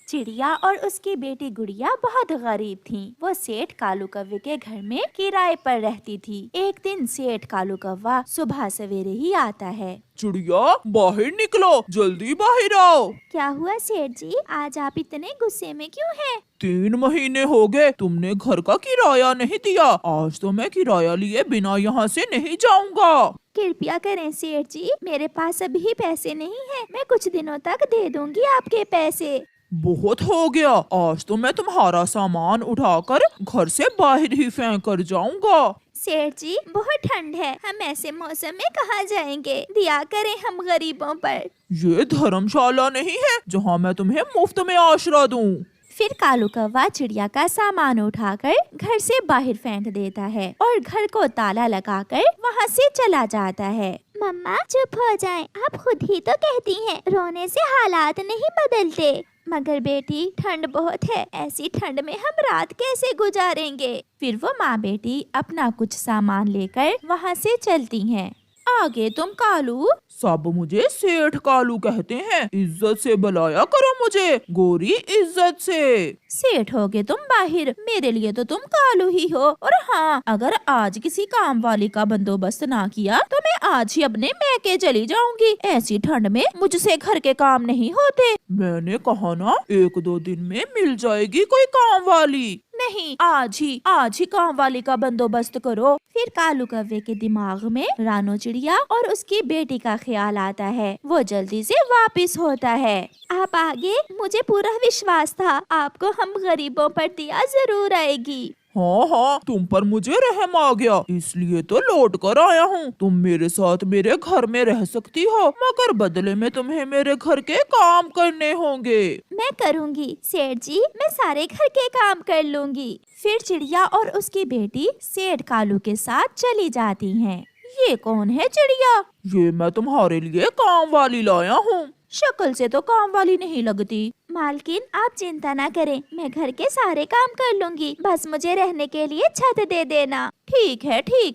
चिड़िया और उसकी बेटी गुड़िया बहुत गरीब थीं। वो सेठ कालू कौवे के घर में किराए पर रहती थी। एक दिन सेठ कालू कौवा सुबह सवेरे ही आता है। चिड़िया बाहर निकलो, जल्दी बाहर आओ। क्या हुआ सेठ जी, आज आप इतने गुस्से में क्यों हैं? 3 महीने हो गए तुमने घर का किराया नहीं दिया। आज तो मैं किराया लिए बिना यहाँ से नहीं जाऊँगा। कृपया करें सेठ जी, मेरे पास अभी पैसे नहीं हैं। मैं कुछ दिनों तक दे दूंगी आपके पैसे। बहुत हो गया, आज तो मैं तुम्हारा सामान उठाकर घर से बाहर ही फेंक कर जाऊंगा। सेठ जी बहुत ठंड है, हम ऐसे मौसम में कहाँ जाएंगे? दिया करें हम गरीबों पर। ये धर्मशाला नहीं है जहाँ मैं तुम्हें मुफ्त में आश्रय दूं। फिर कालू कौवा चिड़िया का सामान उठाकर घर से बाहर फेंक देता है और घर को ताला लगाकर वहाँ से चला जाता है। मम्मा चुप हो जाएं, आप खुद ही तो कहती हैं रोने से हालात नहीं बदलते। मगर बेटी ठंड बहुत है, ऐसी ठंड में हम रात कैसे गुजारेंगे? फिर वो माँ बेटी अपना कुछ सामान लेकर वहाँ से चलती हैं। आगे तुम कालू। सब मुझे सेठ कालू कहते हैं, इज्जत से बुलाया करो मुझे, गोरी इज्जत से। सेठ होगे तुम बाहिर, मेरे लिए तो तुम कालू ही हो। और हाँ, अगर आज किसी काम वाली का बंदोबस्त ना किया तो मैं आज ही अपने मैके चली जाऊंगी। ऐसी ठंड में मुझसे घर के काम नहीं होते। मैंने कहा ना 1-2 दिन में मिल जाएगी कोई काम वाली। नहीं, आज ही काम वाली का बंदोबस्त करो। फिर कालू कौवे के दिमाग में रानो चिड़िया और उसकी बेटी का ख्याल आता है। वो जल्दी से वापस होता है। आप आगे, मुझे पूरा विश्वास था आपको हम गरीबों पर दिया जरूर आएगी। हाँ, तुम पर मुझे रहम आ गया, इसलिए तो लौट कर आया हूँ। तुम मेरे साथ मेरे घर में रह सकती हो, मगर बदले में तुम्हें मेरे घर के काम करने होंगे। मैं करूँगी सेठ जी, मैं सारे घर के काम कर लूँगी। फिर चिड़िया और उसकी बेटी सेठ कालू के साथ चली जाती हैं। ये कौन है चिड़िया? ये मैं तुम्हारे लिए काम वाली लाया हूँ। शक्ल से तो काम वाली नहीं लगती। मालकिन आप चिंता ना करें, मैं घर के सारे काम कर लूंगी, बस मुझे रहने के लिए छत दे देना। ठीक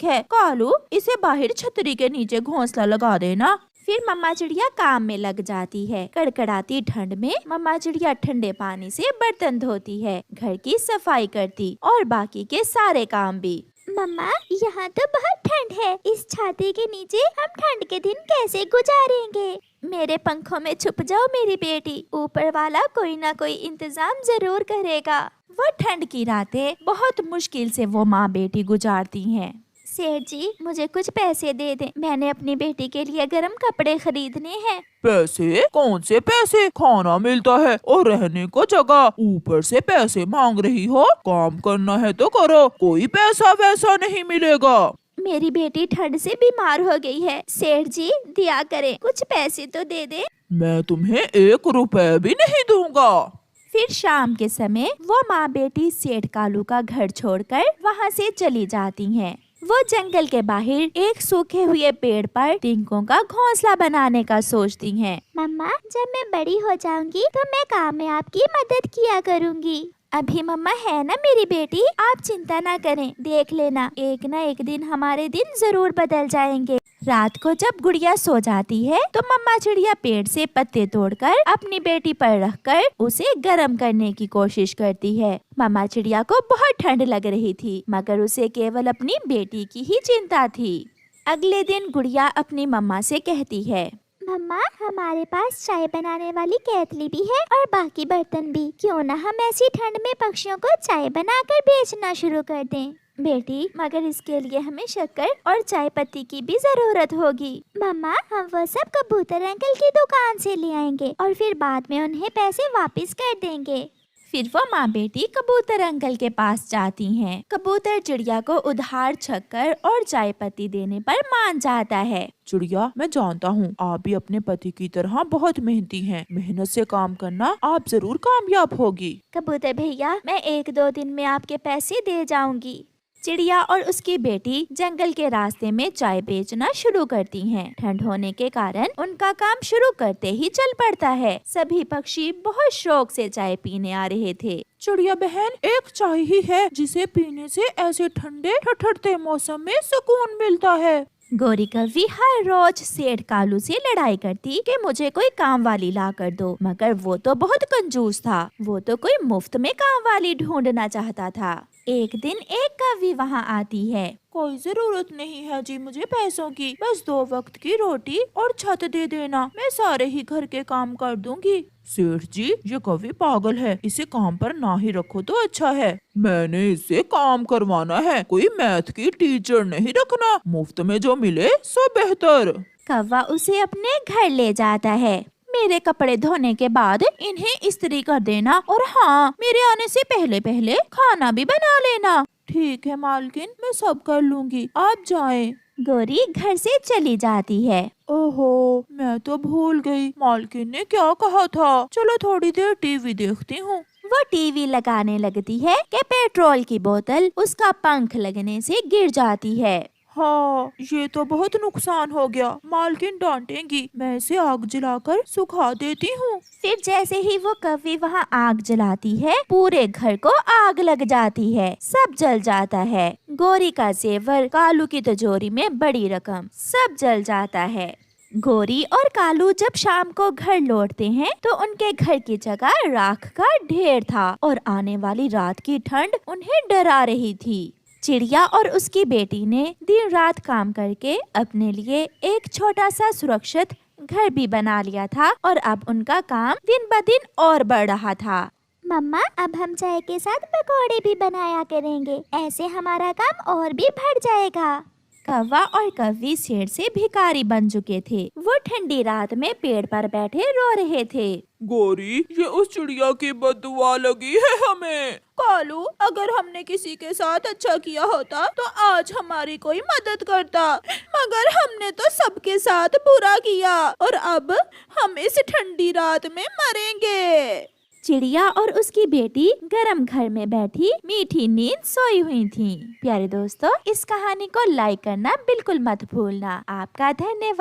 है कालू, इसे बाहर छतरी के नीचे घोंसला लगा देना। फिर मम्मा चिड़िया काम में लग जाती है। कड़कड़ाती ठंड में मम्मा चिड़िया ठंडे पानी से बर्तन धोती है, घर की सफाई करती और बाकी के सारे काम भी। मम्मा यहाँ तो बहुत ठंड है, इस छाते के नीचे हम ठंड के दिन कैसे गुजारेंगे? मेरे पंखों में छुप जाओ मेरी बेटी, ऊपर वाला कोई ना कोई इंतजाम जरूर करेगा। वो ठंड की रातें बहुत मुश्किल से वो माँ बेटी गुजारती हैं। सेठ जी मुझे कुछ पैसे दे दें, मैंने अपनी बेटी के लिए गर्म कपड़े खरीदने हैं। पैसे? कौन से पैसे? खाना मिलता है और रहने को जगह, ऊपर से पैसे मांग रही हो? काम करना है तो करो, कोई पैसा वैसा नहीं मिलेगा। मेरी बेटी ठंड से बीमार हो गई है, सेठ जी दिया करें, कुछ पैसे तो दे दे। मैं तुम्हें 1 रुपए भी नहीं दूंगा। फिर शाम के समय वो माँ बेटी सेठ कालू का घर छोड़कर वहाँ से चली जाती हैं। वो जंगल के बाहर एक सूखे हुए पेड़ पर टिंकों का घोंसला बनाने का सोचती हैं। मम्मा जब मैं बड़ी हो जाऊंगी तो मैं काम में आपकी मदद किया करूंगी। अभी मम्मा है ना मेरी बेटी, आप चिंता ना करें, देख लेना एक ना एक दिन हमारे दिन जरूर बदल जाएंगे। रात को जब गुड़िया सो जाती है तो मम्मा चिड़िया पेड़ से पत्ते तोड़कर अपनी बेटी पर रखकर उसे गर्म करने की कोशिश करती है। मम्मा चिड़िया को बहुत ठंड लग रही थी, मगर उसे केवल अपनी बेटी की ही चिंता थी। अगले दिन गुड़िया अपनी मम्मा से कहती है, मम्मा हमारे पास चाय बनाने वाली केतली भी है और बाकी बर्तन भी, क्यों ना हम ऐसी ठंड में पक्षियों को चाय बनाकर बेचना शुरू कर दें। बेटी मगर इसके लिए हमें शक्कर और चाय पत्ती की भी जरूरत होगी। मम्मा हम वो सब कबूतर अंकल की दुकान से ले आएंगे और फिर बाद में उन्हें पैसे वापस कर देंगे। फिर वो माँ बेटी कबूतर अंकल के पास जाती हैं। कबूतर चिड़िया को उधार शक्कर और चाय पत्ती देने पर मान जाता है। चिड़िया मैं जानता हूँ आप भी अपने पति की तरह बहुत मेहनती हैं। मेहनत से काम करना, आप जरूर कामयाब होगी। कबूतर भैया मैं 1-2 दिन में आपके पैसे दे जाऊंगी। चिड़िया और उसकी बेटी जंगल के रास्ते में चाय बेचना शुरू करती हैं। ठंड होने के कारण उनका काम शुरू करते ही चल पड़ता है। सभी पक्षी बहुत शौक से चाय पीने आ रहे थे। चिड़िया बहन, एक चाय ही है जिसे पीने से ऐसे ठंडे ठठरते मौसम में सुकून मिलता है। गोरी कौवी हर रोज सेठ कालू से लड़ाई करती कि मुझे कोई काम वाली ला कर दो, मगर वो तो बहुत कंजूस था। वो तो कोई मुफ्त में काम वाली ढूंढना चाहता था। एक दिन एक कौवी वहाँ आती है। कोई जरूरत नहीं है जी मुझे पैसों की, बस 2 वक्त की रोटी और छत दे देना, मैं सारे ही घर के काम कर दूंगी। सेठ जी, ये कौवी पागल है, इसे काम पर ना ही रखो तो अच्छा है। मैंने इससे काम करवाना है, कोई मैथ की टीचर नहीं रखना, मुफ्त में जो मिले सो बेहतर। कौवा उसे अपने घर ले जाता है। मेरे कपड़े धोने के बाद इन्हें इस्त्री कर देना, और हाँ, मेरे आने से पहले पहले खाना भी बना लेना। ठीक है मालकिन, मैं सब कर लूंगी, आप जाएं। गोरी घर से चली जाती है। ओहो, मैं तो भूल गई, मालकिन ने क्या कहा था। चलो थोड़ी देर टीवी देखती हूँ। वो टीवी लगाने लगती है कि पेट्रोल की बोतल उसका पंख लगने से गिर जाती है। हाँ, ये तो बहुत नुकसान हो गया, मालकिन डांटेंगी, मैं इसे आग जलाकर सुखा देती हूँ। फिर जैसे ही वो कौवी वहाँ आग जलाती है, पूरे घर को आग लग जाती है, सब जल जाता है। गोरी का जेवर, कालू की तिजोरी में बड़ी रकम, सब जल जाता है। गोरी और कालू जब शाम को घर लौटते हैं तो उनके घर की जगह राख का ढेर था और आने वाली रात की ठंड उन्हें डरा रही थी। चिड़िया और उसकी बेटी ने दिन रात काम करके अपने लिए एक छोटा सा सुरक्षित घर भी बना लिया था और अब उनका काम दिन ब दिन और बढ़ रहा था। मम्मा, अब हम चाय के साथ पकौड़े भी बनाया करेंगे, ऐसे हमारा काम और भी बढ़ जाएगा। कौवा और कौवी शेर से भिखारी बन चुके थे। वो ठंडी रात में पेड़ पर बैठे रो रहे थे। गोरी, ये उस चिड़िया की बददुआ लगी है हमें। कालू, अगर हमने किसी के साथ अच्छा किया होता तो आज हमारी कोई मदद करता, मगर हमने तो सबके साथ बुरा किया और अब हम इस ठंडी रात में मरेंगे। चिड़िया और उसकी बेटी गरम घर में बैठी मीठी नींद सोई हुई थी। प्यारे दोस्तों, इस कहानी को लाइक करना बिल्कुल मत भूलना। आपका धन्यवाद।